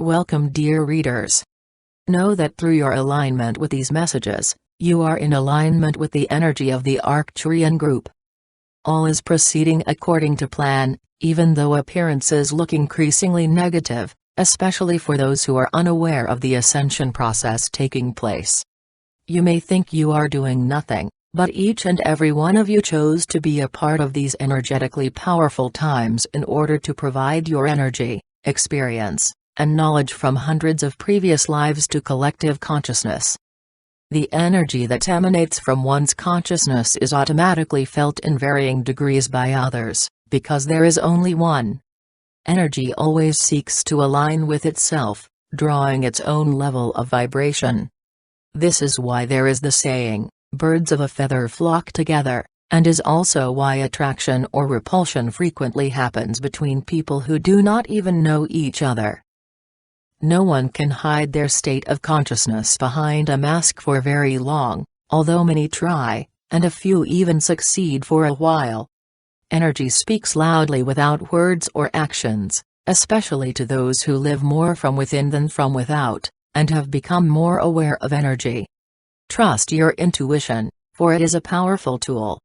Welcome, dear readers. Know that through your alignment with these messages, you are in alignment with the energy of the Arcturian group. All is proceeding according to plan, even though appearances look increasingly negative, especially for those who are unaware of the ascension process taking place. You may think you are doing nothing, but each and every one of you chose to be a part of these energetically powerful times in order to provide your energy, experience, and knowledge from hundreds of previous lives to collective consciousness. The energy that emanates from one's consciousness is automatically felt in varying degrees by others, because there is only one. Energy always seeks to align with itself, drawing its own level of vibration. This is why there is the saying, "Birds of a feather flock together," and is also why attraction or repulsion frequently happens between people who do not even know each other. No one can hide their state of consciousness behind a mask for very long, although many try, and a few even succeed for a while. Energy speaks loudly without words or actions, especially to those who live more from within than from without, and have become more aware of energy. Trust your intuition, for it is a powerful tool.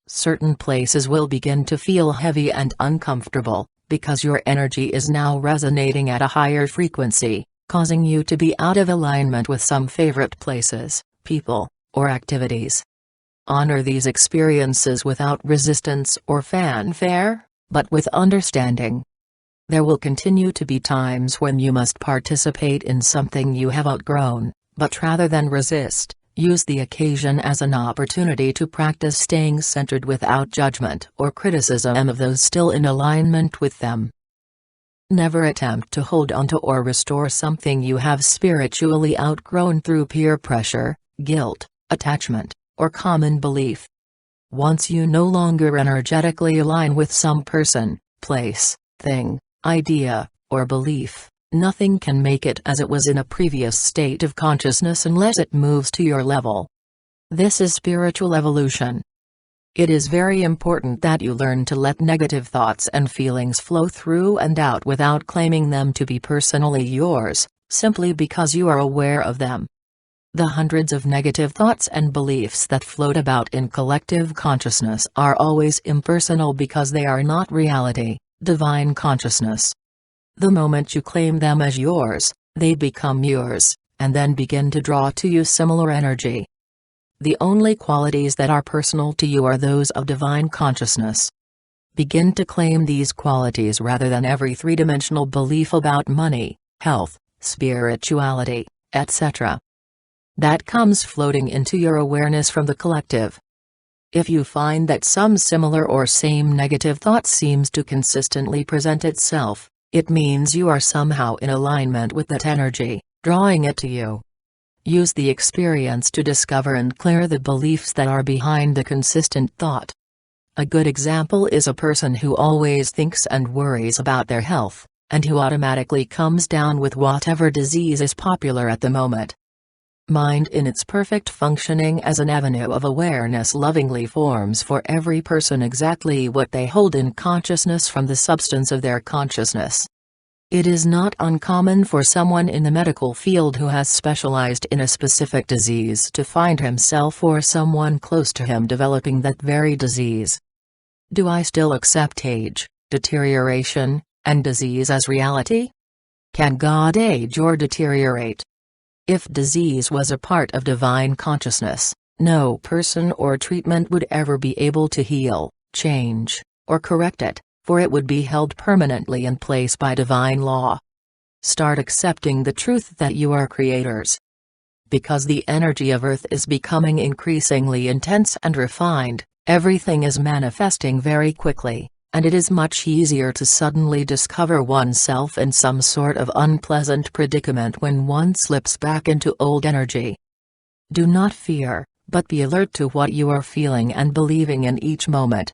Certain places will begin to feel heavy and uncomfortable, because your energy is now resonating at a higher frequency, causing you to be out of alignment with some favorite places, people, or activities. Honor these experiences without resistance or fanfare, but with understanding. There will continue to be times when you must participate in something you have outgrown, but rather than resist, use the occasion as an opportunity to practice staying centered without judgment or criticism of those still in alignment with them. Never attempt to hold onto or restore something you have spiritually outgrown through peer pressure, guilt, attachment, or common belief. Once you no longer energetically align with some person, place, thing, idea, or belief, nothing can make it as it was in a previous state of consciousness unless it moves to your level. This is spiritual evolution. It is very important that you learn to let negative thoughts and feelings flow through and out without claiming them to be personally yours, simply because you are aware of them. The hundreds of negative thoughts and beliefs that float about in collective consciousness are always impersonal because they are not reality, divine consciousness. The moment you claim them as yours, they become yours, and then begin to draw to you similar energy. The only qualities that are personal to you are those of divine consciousness. Begin to claim these qualities rather than every three-dimensional belief about money, health, spirituality, etc. that comes floating into your awareness from the collective. If you find that some similar or same negative thought seems to consistently present itself, it means you are somehow in alignment with that energy, drawing it to you. Use the experience to discover and clear the beliefs that are behind the consistent thought. A good example is a person who always thinks and worries about their health, and who automatically comes down with whatever disease is popular at the moment. Mind in its perfect functioning as an avenue of awareness lovingly forms for every person exactly what they hold in consciousness from the substance of their consciousness. It is not uncommon for someone in the medical field who has specialized in a specific disease to find himself or someone close to him developing that very disease. Do I still accept age, deterioration, and disease as reality? Can God age or deteriorate? If disease was a part of divine consciousness, no person or treatment would ever be able to heal, change, or correct it, for it would be held permanently in place by divine law. Start accepting the truth that you are creators. Because the energy of Earth is becoming increasingly intense and refined, everything is manifesting very quickly, and it is much easier to suddenly discover oneself in some sort of unpleasant predicament when one slips back into old energy. Do not fear, but be alert to what you are feeling and believing in each moment.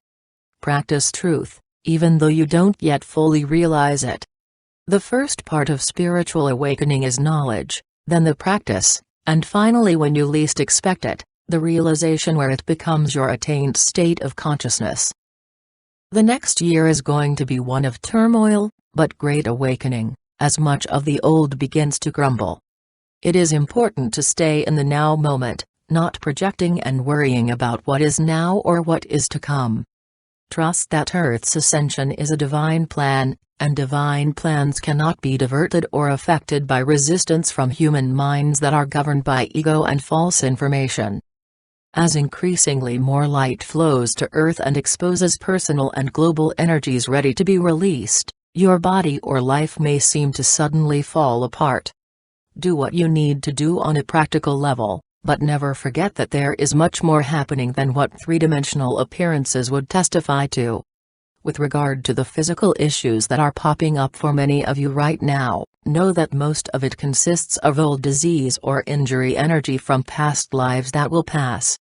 Practice truth, even though you don't yet fully realize it. The first part of spiritual awakening is knowledge, then the practice, and finally when you least expect it, the realization where it becomes your attained state of consciousness. The next year is going to be one of turmoil, but great awakening, as much of the old begins to crumble. It is important to stay in the now moment, not projecting and worrying about what is now or what is to come. Trust that Earth's ascension is a divine plan, and divine plans cannot be diverted or affected by resistance from human minds that are governed by ego and false information. As increasingly more light flows to Earth and exposes personal and global energies ready to be released, your body or life may seem to suddenly fall apart. Do what you need to do on a practical level, but never forget that there is much more happening than what three-dimensional appearances would testify to. With regard to the physical issues that are popping up for many of you right now, know that most of it consists of old disease or injury energy from past lives that will pass.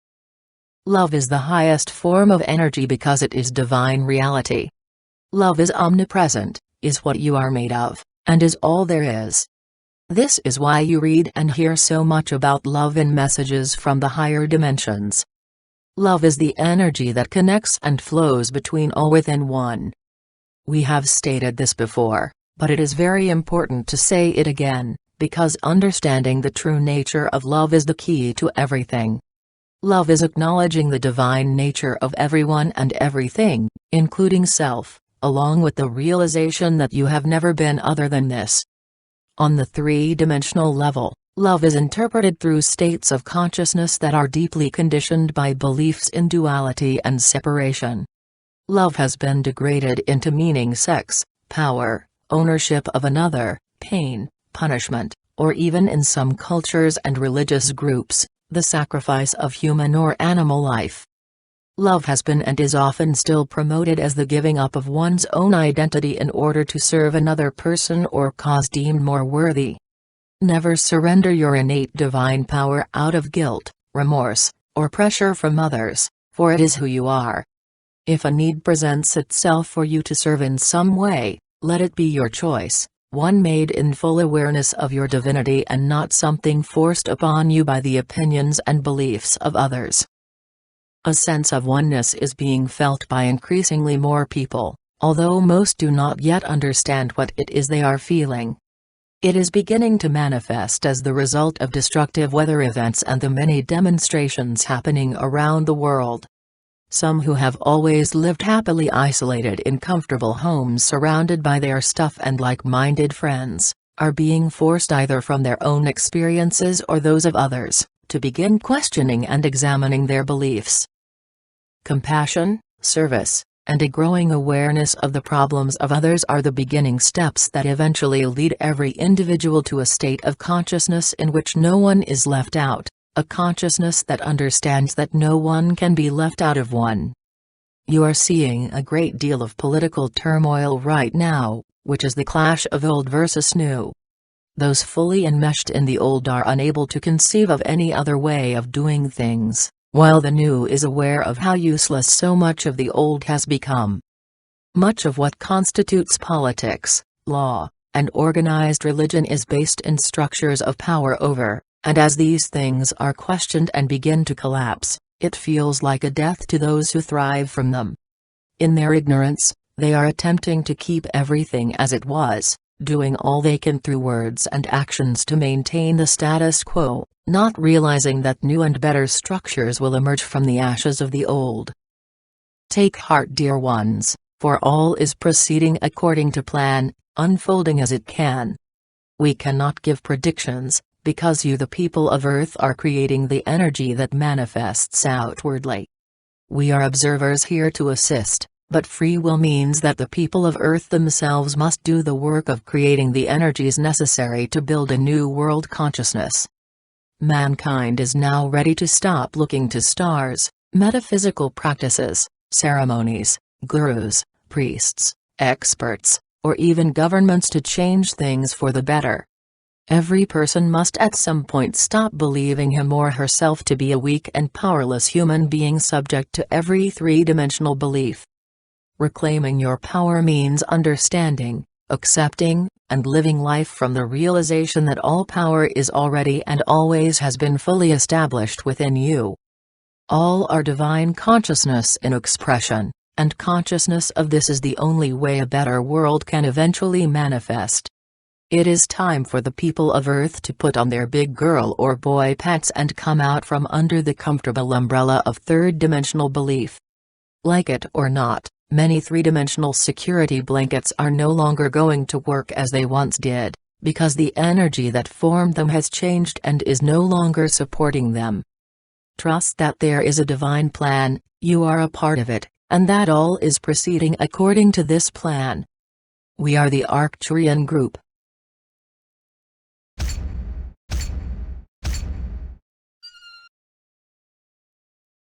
Love is the highest form of energy because it is divine reality. Love is omnipresent, is what you are made of, and is all there is. This is why you read and hear so much about love in messages from the higher dimensions. Love is the energy that connects and flows between all within one. We have stated this before, but it is very important to say it again, because understanding the true nature of love is the key to everything. Love is acknowledging the divine nature of everyone and everything, including self, along with the realization that you have never been other than this. On the three-dimensional level, love is interpreted through states of consciousness that are deeply conditioned by beliefs in duality and separation. Love has been degraded into meaning sex, power, ownership of another, pain, punishment, or even in some cultures and religious groups, the sacrifice of human or animal life. Love has been and is often still promoted as the giving up of one's own identity in order to serve another person or cause deemed more worthy. Never surrender your innate divine power out of guilt, remorse, or pressure from others, for it is who you are. If a need presents itself for you to serve in some way, let it be your choice, one made in full awareness of your divinity and not something forced upon you by the opinions and beliefs of others. A sense of oneness is being felt by increasingly more people, although most do not yet understand what it is they are feeling. It is beginning to manifest as the result of destructive weather events and the many demonstrations happening around the world. Some who have always lived happily isolated in comfortable homes surrounded by their stuff and like-minded friends, are being forced either from their own experiences or those of others, to begin questioning and examining their beliefs. Compassion, service, and a growing awareness of the problems of others are the beginning steps that eventually lead every individual to a state of consciousness in which no one is left out, a consciousness that understands that no one can be left out of one. You are seeing a great deal of political turmoil right now, which is the clash of old versus new. Those fully enmeshed in the old are unable to conceive of any other way of doing things, while the new is aware of how useless so much of the old has become. Much of what constitutes politics, law, and organized religion is based in structures of power over, and as these things are questioned and begin to collapse, it feels like a death to those who thrive from them. In their ignorance, they are attempting to keep everything as it was, doing all they can through words and actions to maintain the status quo, not realizing that new and better structures will emerge from the ashes of the old. Take heart, dear ones, for all is proceeding according to plan, unfolding as it can. We cannot give predictions, because you the people of Earth are creating the energy that manifests outwardly. We are observers here to assist, but free will means that the people of Earth themselves must do the work of creating the energies necessary to build a new world consciousness. Mankind is now ready to stop looking to stars, metaphysical practices, ceremonies, gurus, priests, experts, or even governments to change things for the better. Every person must at some point stop believing him or herself to be a weak and powerless human being subject to every three-dimensional belief. Reclaiming your power means understanding, accepting, and living life from the realization that all power is already and always has been fully established within you. All are divine consciousness in expression, and consciousness of this is the only way a better world can eventually manifest. It is time for the people of Earth to put on their big girl or boy pants and come out from under the comfortable umbrella of third-dimensional belief. Like it or not, many three-dimensional security blankets are no longer going to work as they once did, because the energy that formed them has changed and is no longer supporting them. Trust that there is a divine plan, you are a part of it, and that all is proceeding according to this plan. We are the Arcturian group.